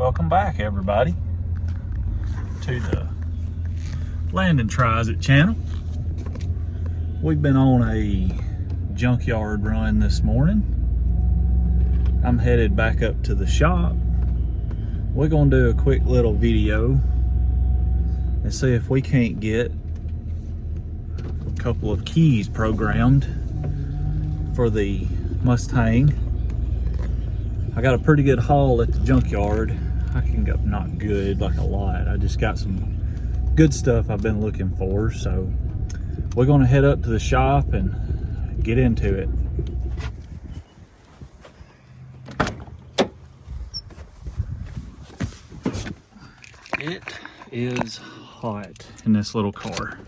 Welcome back, everybody, to the Land and Tries It channel. We've been on a junkyard run this morning. I'm headed back up to the shop. We're gonna do a quick little video and see if we can't get a couple of keys programmed for the Mustang. I got a pretty good haul at the junkyard. I can go, not good, like a lot. I just got some good stuff I've been looking for. So we're gonna head up to the shop and get into it. It is hot in this little car.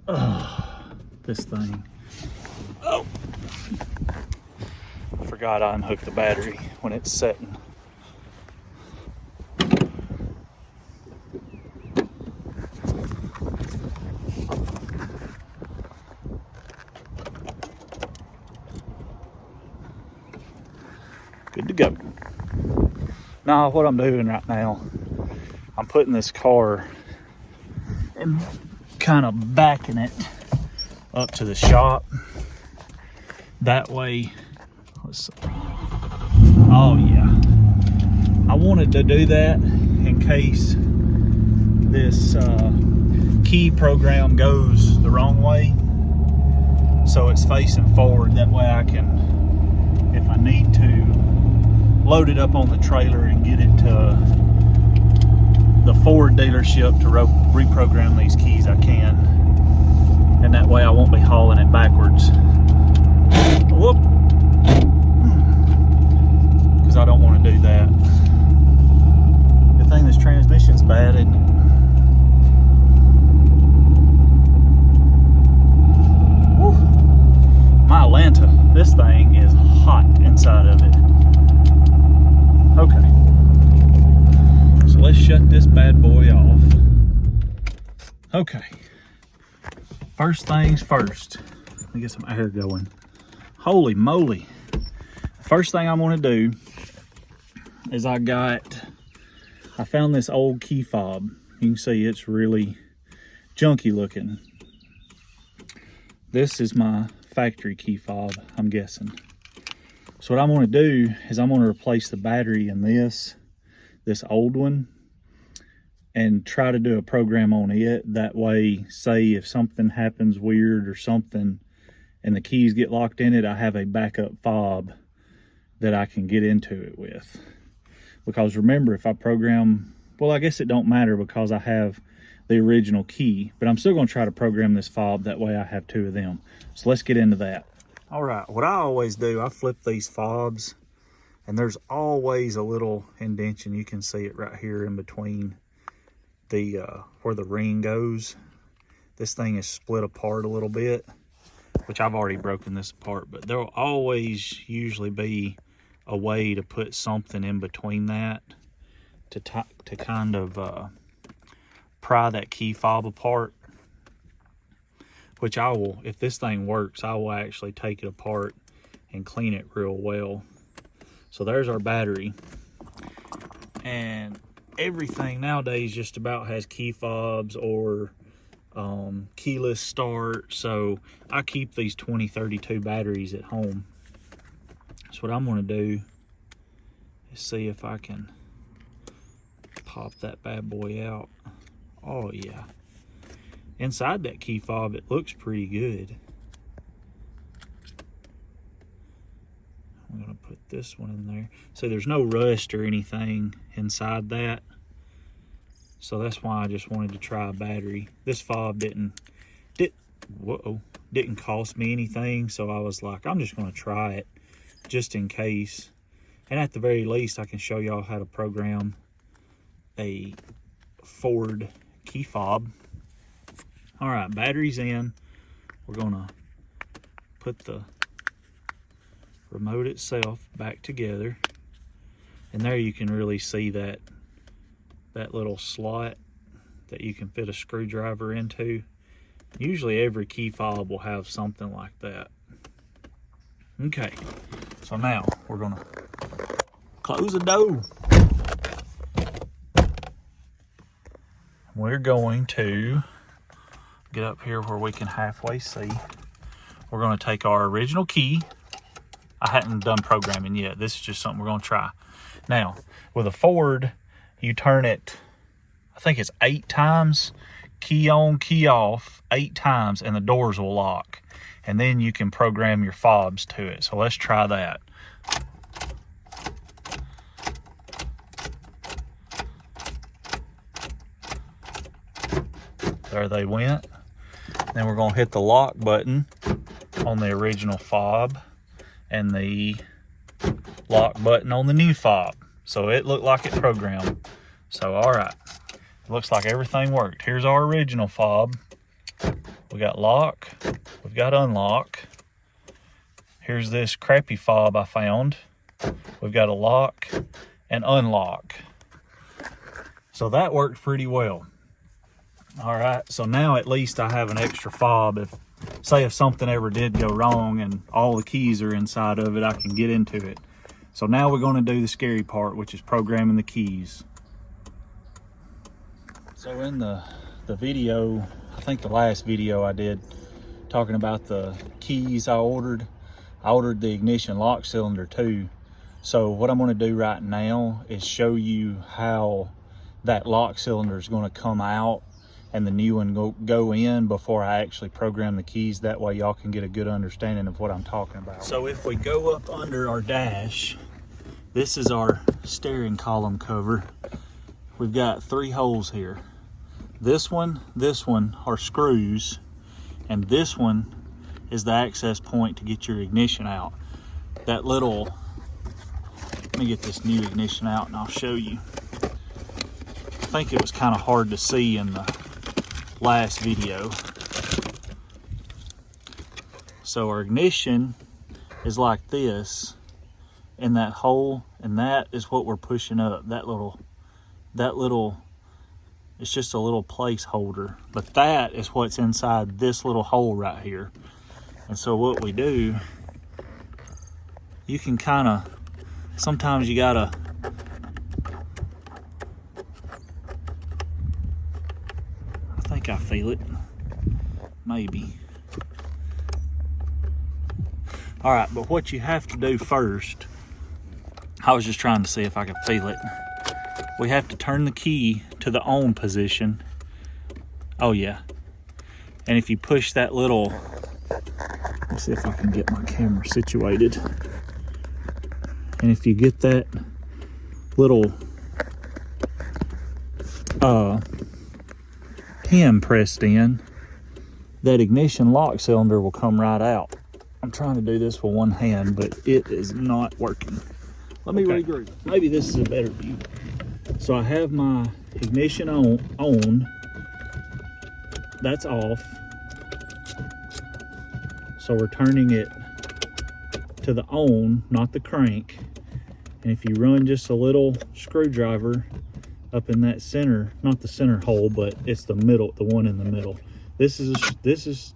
Oh, this thing. Oh, I forgot I unhooked the battery when it's setting. Good to go. Now what I'm doing right now, I'm putting this car and kind of backing it up to the shop. That way, let's see. Oh yeah, I wanted to do that in case this key program goes the wrong way, so it's facing forward. That way I can, if I need to, load it up on the trailer and get it to the Ford dealership to reprogram these keys. I can, and that way I won't be hauling it backwards. Whoop, because I don't want to do that. Good thing this transmission's bad, isn't it? Woo. My Atlanta, this thing is hot inside of it. Okay, so let's shut this bad boy off. Okay, first things first, let me get some air going. Holy moly. First thing I'm going to do is I found this old key fob. You can see it's really junky looking. This is my factory key fob, I'm guessing. So what I'm going to do is I'm going to replace the battery in this old one and try to do a program on it. That way, say if something happens weird or something and the keys get locked in it, I have a backup fob that I can get into it with. Because remember, if I program, well, I guess it don't matter because I have the original key, but I'm still going to try to program this fob. That way I have two of them. So let's get into that. All right, what I always do, I flip these fobs, and there's always a little indentation. You can see it right here in between the where the ring goes. This thing is split apart a little bit, which I've already broken this apart, but there'll always usually be a way to put something in between that to kind of pry that key fob apart. Which I will, if this thing works, I will actually take it apart and clean it real well. So there's our battery. And everything nowadays just about has key fobs or keyless start. So I keep these 2032 batteries at home. So what I'm going to do is see if I can pop that bad boy out. Oh yeah. Inside that key fob, it looks pretty good. I'm going to put this one in there. So there's no rust or anything inside that. So that's why I just wanted to try a battery. This fob didn't cost me anything. So I was like, I'm just going to try it just in case. And at the very least, I can show y'all how to program a Ford key fob. All right, battery's in. We're gonna put the remote itself back together. And there you can really see that little slot that you can fit a screwdriver into. Usually every key fob will have something like that. Okay, so now we're gonna close the door. we're going to get up here where we can halfway see. We're going to take our original key. I hadn't done programming yet. This is just something we're going to try. Now, with a Ford, you turn it, I think it's 8 times, key on, key off, 8 times, and the doors will lock. And then you can program your fobs to it. So let's try that. There they went. Then we're going to hit the lock button on the original fob and the lock button on the new fob. So it looked like it programmed. So all right, it looks like everything worked. Here's our original fob. We got lock, we've got unlock. Here's this crappy fob I found. We've got a lock and unlock. So that worked pretty well. All right, so now at least I have an extra fob. If something ever did go wrong and all the keys are inside of it, I can get into it. So now we're going to do the scary part, which is programming the keys. So in the video, I think the last video I did talking about the keys I ordered the ignition lock cylinder too. So what I'm going to do right now is show you how that lock cylinder is going to come out and the new one go in before I actually program the keys. That way y'all can get a good understanding of what I'm talking about. So if we go up under our dash, this is our steering column cover. We've got 3 holes here. This one are screws, and this one is the access point to get your ignition out. That little, let me get this new ignition out and I'll show you. I think it was kind of hard to see in the last video. So our ignition is like this in that hole, and that is what we're pushing up. That little, it's just a little placeholder, but that is what's inside this little hole right here. And so what we do, you can kind of, sometimes you gotta, I think I feel it, maybe. All right, but what you have to do first, I was just trying to see if I could feel it. We have to turn the key to the on position. Oh yeah. And if you push that little, let's see if I can get my camera situated. And if you get that little pin pressed in, that ignition lock cylinder will come right out. I'm trying to do this with one hand, but it is not working. Let me regroup. Maybe this is a better view. So I have my ignition on. That's off. So we're turning it to the on, not the crank. And if you run just a little screwdriver up in that center, not the center hole, but it's the middle, the one in the middle. This is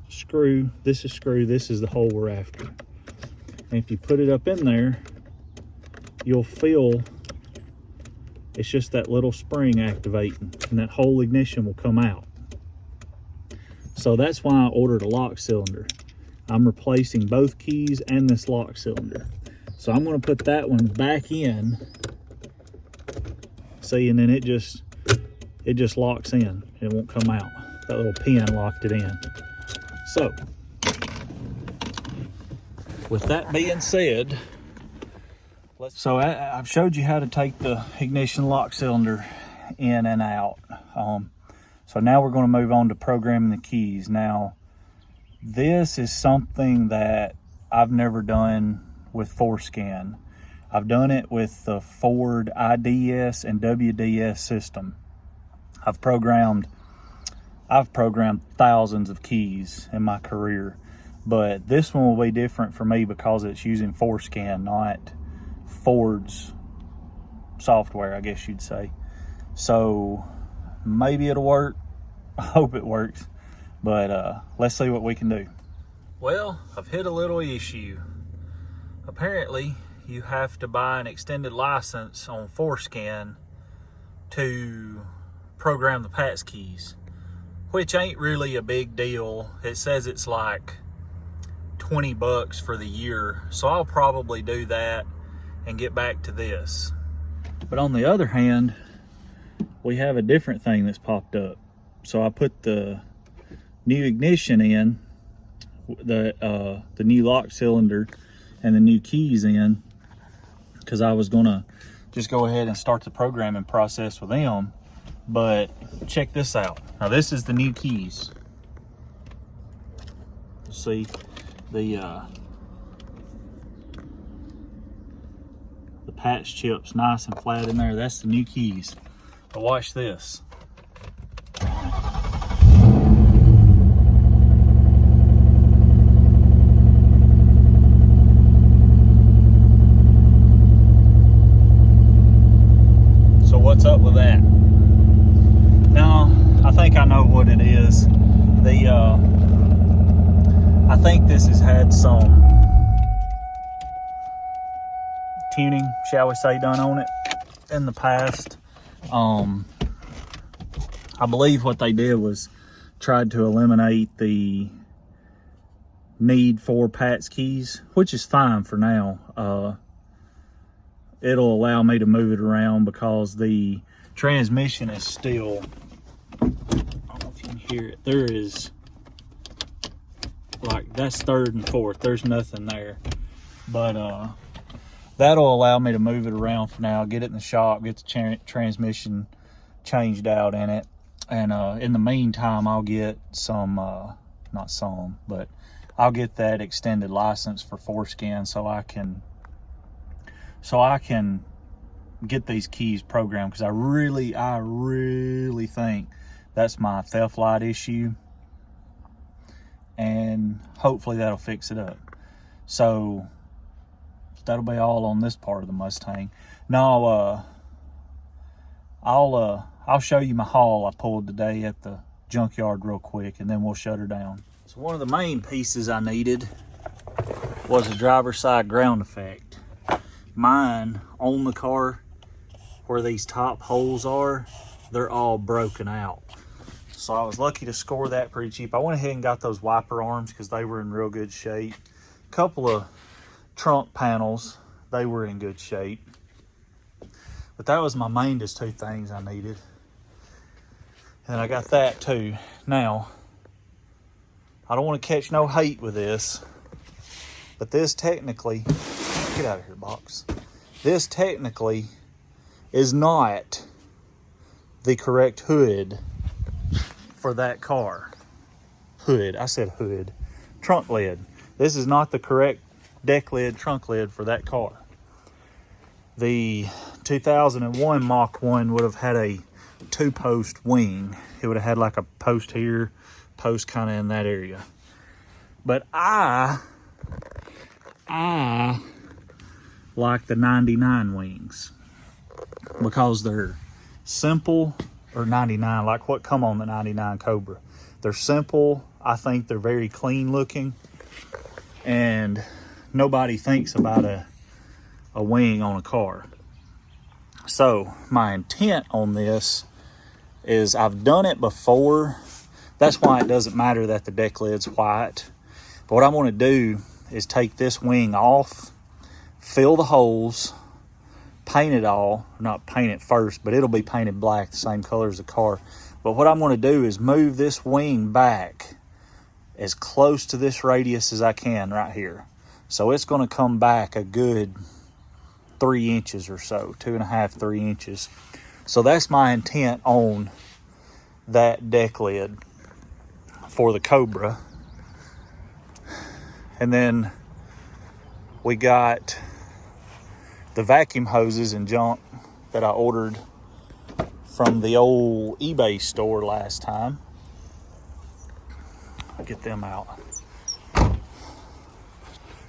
screw, this is screw, this is the hole we're after. And if you put it up in there, you'll feel it's just that little spring activating, and that whole ignition will come out. So that's why I ordered a lock cylinder. I'm replacing both keys and this lock cylinder. So I'm going to put that one back in. See, and then it just locks in. It won't come out. That little pin locked it in. So with that being said, so I've showed you how to take the ignition lock cylinder in and out. So now we're going to move on to programming the keys. Now, this is something that I've never done with FORScan. I've done it with the Ford IDS and WDS system. I've programmed thousands of keys in my career, but this one will be different for me because it's using FORScan, not Ford's software, I guess you'd say. So maybe it'll work. I hope it works, but let's see what we can do. Well, I've hit a little issue. Apparently you have to buy an extended license on FORScan to program the PATS keys, which ain't really a big deal. It says it's like 20 bucks for the year, so I'll probably do that and get back to this. But on the other hand, we have a different thing that's popped up. So I put the new ignition in, the new lock cylinder and the new keys in, because I was gonna just go ahead and start the programming process with them. But check this out. Now this is the new keys. See the PATS chips nice and flat in there. That's the new keys. But watch this. So what's up with that? Now, I think I know what it is. I think this has had some tuning, shall we say, done on it in the past. I believe what they did was tried to eliminate the need for PATS keys, which is fine for now. It'll allow me to move it around because the transmission is still, I don't know if you can hear it, there is, like, that's third and fourth, there's nothing there. But that'll allow me to move it around for now, get it in the shop, get the transmission changed out in it. And in the meantime, I'll get some, but I'll get that extended license for foreskin so I can get these keys programmed, because I really think that's my theft light issue, and hopefully that'll fix it up. So that'll be all on this part of the Mustang. Now I'll show you my haul I pulled today at the junkyard real quick, and then we'll shut her down. So one of the main pieces I needed was a driver's side ground effect. Mine on the car, where these top holes are, they're all broken out. So I was lucky to score that pretty cheap. I went ahead and got those wiper arms because they were in real good shape. A couple of trunk panels, they were in good shape. But that was my mainest two things I needed. And I got that too. Now, I don't want to catch no hate with this, but this technically, get out of here, box. This technically is not the correct hood for that car. Hood, I said hood. Trunk lid. This is not the correct deck lid, trunk lid for that car. The 2001 Mach 1 would have had a 2-post wing. It would have had like a post here, post kind of in that area. But I like the 99 wings because they're simple, or 99, like what come on the 99 Cobra. They're simple. I think they're very clean looking, and nobody thinks about a wing on a car. So my intent on this is, I've done it before. That's why it doesn't matter that the deck lid's white. But what I want to do is take this wing off, fill the holes, paint it all. Not paint it first, but it'll be painted black, the same color as the car. But what I'm going to do is move this wing back as close to this radius as I can right here. So it's going to come back a good 3 inches or so, 2.5, 3 inches. So that's my intent on that deck lid for the Cobra. And then we got the vacuum hoses and junk that I ordered from the old eBay store last time. I'll get them out.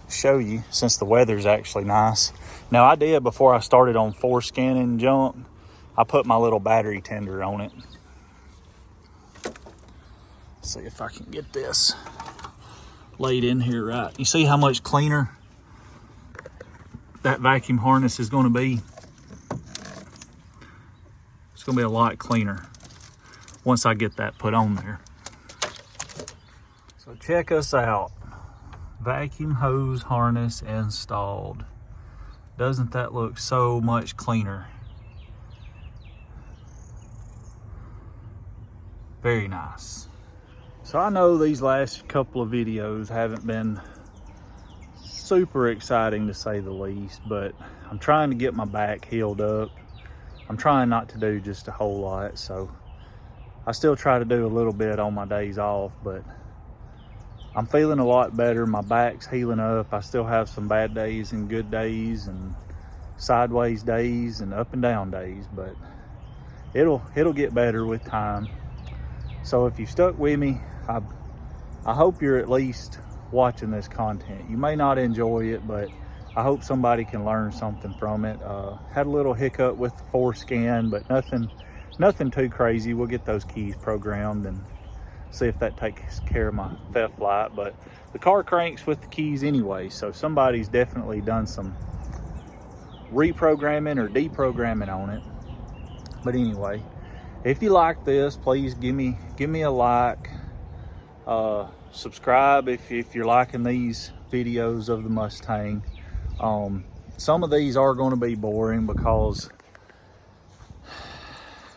Show you, since the weather's actually nice. Now I did, before I started on foreskin and junk, I put my little battery tender on it. See if I can get this laid in here right. You see how much cleaner that vacuum harness is going to be? It's going to be a lot cleaner. once I get that put on there. So check us out. Vacuum hose harness installed. Doesn't that look so much cleaner? Very nice. So I know these last couple of videos haven't been super exciting to say the least, but I'm trying to get my back healed up. I'm trying not to do just a whole lot, so I still try to do a little bit on my days off, but I'm feeling a lot better. My back's healing up. I still have some bad days and good days and sideways days and up and down days, but it'll get better with time. So if you stuck with me, I hope you're at least watching this content. You may not enjoy it, but I hope somebody can learn something from it. Had a little hiccup with the forescan, but nothing too crazy. We'll get those keys programmed and see if that takes care of my theft light. But the car cranks with the keys anyway, so somebody's definitely done some reprogramming or deprogramming on it. But anyway, if you like this, please give me a like. Subscribe if you're liking these videos of the Mustang. Some of these are going to be boring because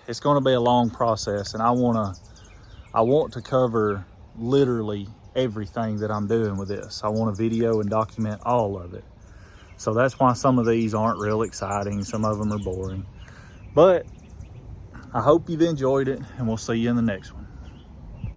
it's going to be a long process, and I want to cover literally everything that I'm doing with this. I want to video and document all of it. So that's why some of these aren't real exciting. Some of them are boring. But I hope you've enjoyed it, and we'll see you in the next one.